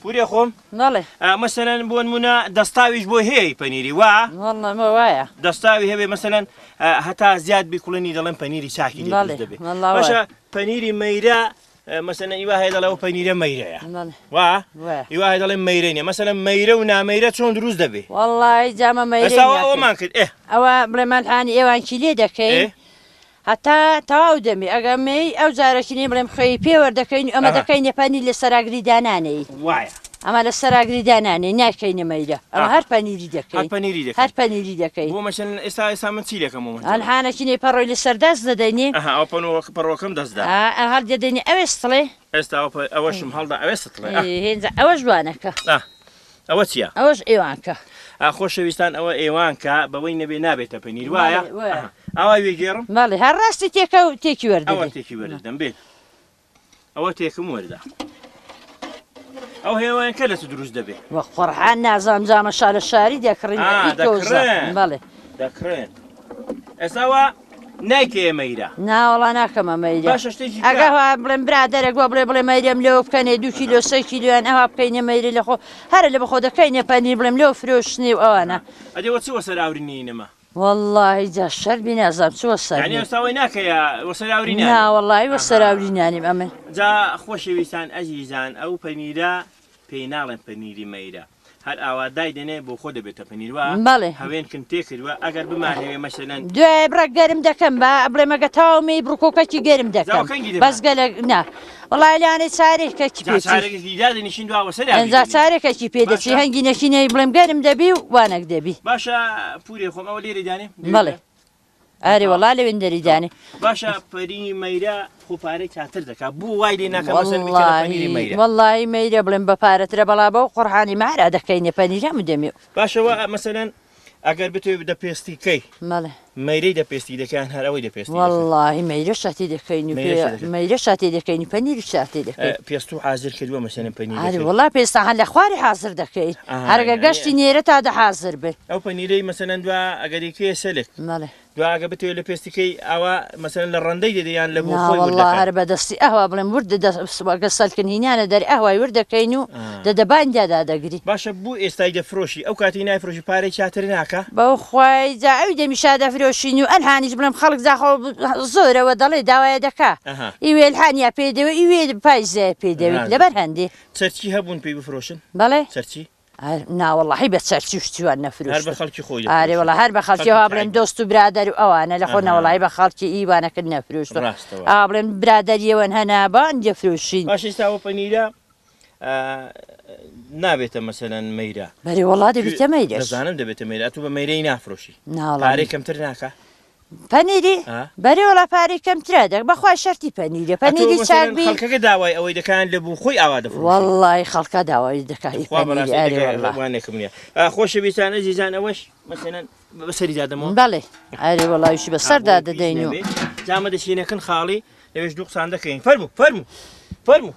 پوری خۆم بەڵێ مەسەلەن بۆ نمونە دەستاویش بۆ هەیە پەنیری وا وەڵڵا مە وایە دەستاوی هەبێ مەسەلەن هەتا زیاد بیکوڵنی دەڵێن پەنیری چاکی دەبێت باشە پەنیری مەیرە مەسەلەن ئیوا هەیە دەڵێ پەنیرە مەیرەیە وا ئیوا هەیە دەڵێن مەیرە نیە مەسەلەن مەیرە و نامەیرە چۆن دروست دەبێت وەڵڵای جامە مەیرە ئەوەمان کرد ئەوە بڵێمانحانی ئێوانکی لێ دەکەین هەتا تەواو دەمی ئەگەمەی ئەو جارەشینی بڵێم خۆی پێوەردەکەین ئەمە دەکەین نەپەنی لە سەراگری دانانەی وایە ئەمە لە سەراگری دانانەی ناکەینە مەیرە ئەمە هەر پەنیری دەکەین هەر پەنیری دەکەین بۆ مەشن ئێستا من چی دەکەمەوە ئەلحانەکی پەڕۆی لەسەر دەست دەدەینێ پەڕۆکەم دەستدا هەر دەدەینێ ئەوێ سڵێ ئێستا ئەوەشم هەڵدا ئەوێ سڵێ هێنجە ئەوە جوانەکە ئەوە چییە؟ ئەوەش ئێوانکە خۆشەویستان ئەوە ئێوانکە بەوەی نەبێ نابێتە پەنیر وایە ئەوە وێگێڕم بەڵێ هەر ڕاستی تێکە و تێکی وەردە ئەوە تێکی وەردەم بێت ئەوە تێکم وەردا ئەو هێوایان کە لە چ دروست دەبێت وە قڕحان نازانم جامە شار لە شاری دەکڕین بەڵێ دەکڕێن ئێستاوە نایکێ مەیرە ناوەڵا ناکەمە مەیرە باشە شتێکی ئەگەوا بڵێم برادەرێک بۆ بڵێ مەیرەم لێوە بکەنێ 2 کیلۆ 3 کیلۆیان ئەوە بکەینە مەیرە لە خۆ هەرە لە بەخۆ دەکەینە پەنیر بڵێم لێو فرۆشتنی و ئەوانە ئەدێ وە چی وەسەراوری نەما والله جا شەربی نازانم چوە سەر یعنی ئێستاوەی ناکەیە وەسەراوری نانی ناوەڵی وەسەراوری نانیم ئەمن جا خۆشەویستان ئەزیزان ئەو پەنیرە پێی ناڵێن پەنیری مەیرە هەر ئاوادای دەنێ بۆ خۆ دەبێتە پەنیروا بەڵێ هەوێنکن تێکردووە ئەگەر بمانەوێ مەسەلەن دوای بڕە گەرم دەکەم بە بڵێمەگە تاومی بڕکۆکەکی گەرم دەکەم بەس گەلە نا وڵای لانێ چارێکێکی ئەنجا چارێکێکی پێدەچی هەنگی نەشینەی بڵێم گەرم دەبی و وانەک دەبی باشە پوری خۆم ئەوە لێرە دانێ بەڵێ ئەرێ وەڵا لەوێن دەریدانێ باشە پەری مەیرە خۆپارەی چاتر دەکات بوو وای لێ ناکە وەڵی مەیرە بڵێم بە پارەترە بەڵا بە و قڕحانی مارا دەکەینە پەنیرە دەمێ باشەوە مەسەلەن ئەگەر بتوێ بدە پێستیکەی مەڵێ مەیرەی دەپێستی دەکەن هەرەوەی دەپێستی وەڵی مەیرە شاتی دەکەین مەیرە شاتی دەکەینی پەنیری شاتی دەکەین پێست و حازر کردووە مەسەلەن پەنیر وڵا پێستا هەن لە خواری حازر دەکەیت هەرگە گەشتی نێرە تا دەحازر بێت ئەو پەنیرەی مەسەلەن دوا ئەگەریکەیە سەلێک مەڵێ دواگە بتوێت لە پێستیکەی ئەوە مەسەلەن لە ڕەندەی دەدەیان لە بۆ خۆی هەر بەدەستی ئەوە بڵێم وردە سەلکن هینانە دەری ئەوای وردەکەین و دەدەبانیادا دەگری باشە بوو ئێستای دەفرۆشی ئەو کاتی نایفرۆشی پارەی چاتر ناکە بەو خی جا ئەوی دەمیشا دەفرۆشین و ئەلحانیش بڵێم خەڵک زاخۆ زۆرەوە دەڵێ داوایە دەکا ئیوێ الحانیا پێدەوە ئیوێ پایزای پێدەوێت لەبەر هەندێ چەرچی هەبوون پێی بفرۆشن بەڵێ چەرچی ناوەڵی بە چەرچی شتیوان نەفرۆش هەر بە خەڵکی خۆی ئارێ وڵا هەر بە خەڵکیەوە بڵێم دۆست و برادەر و ئەوانە لە خۆ نەوەڵی بە خەڵکی ئیوانەکرد نەفرۆشت بڵێم برادەریەوەن هەنا بان دەفرۆشین باشیستاوە پەنیرە نابێتە مەسەلەن مەیرە بەری وڵا دەبێتە مەیرە دەزانم دەبێتە مەیرە تو بە مەیرەی نافرۆشی پارەی کەمتر ناکە پەنیری بەری وڵا پارەی کەمترا دەک بەخوا شەرتی پەنیرە پەنیری چاکبی خەڵکەکە داوای ئەوەی دەکەن لە بوو خۆی ئاوا دەفرۆشی وەڵڵای خەڵکە داوای دەکات وانێکم نییە خۆشەویستان ئەزیزان ئەوەش مەسەلەن بەسەری دادەمەوە بەڵێ ئارێ وەڵاویشی بەسەردا دەدەین و جامە دەشینەکەن خاڵی لەوێش دوو قسان دەکەین فەرموو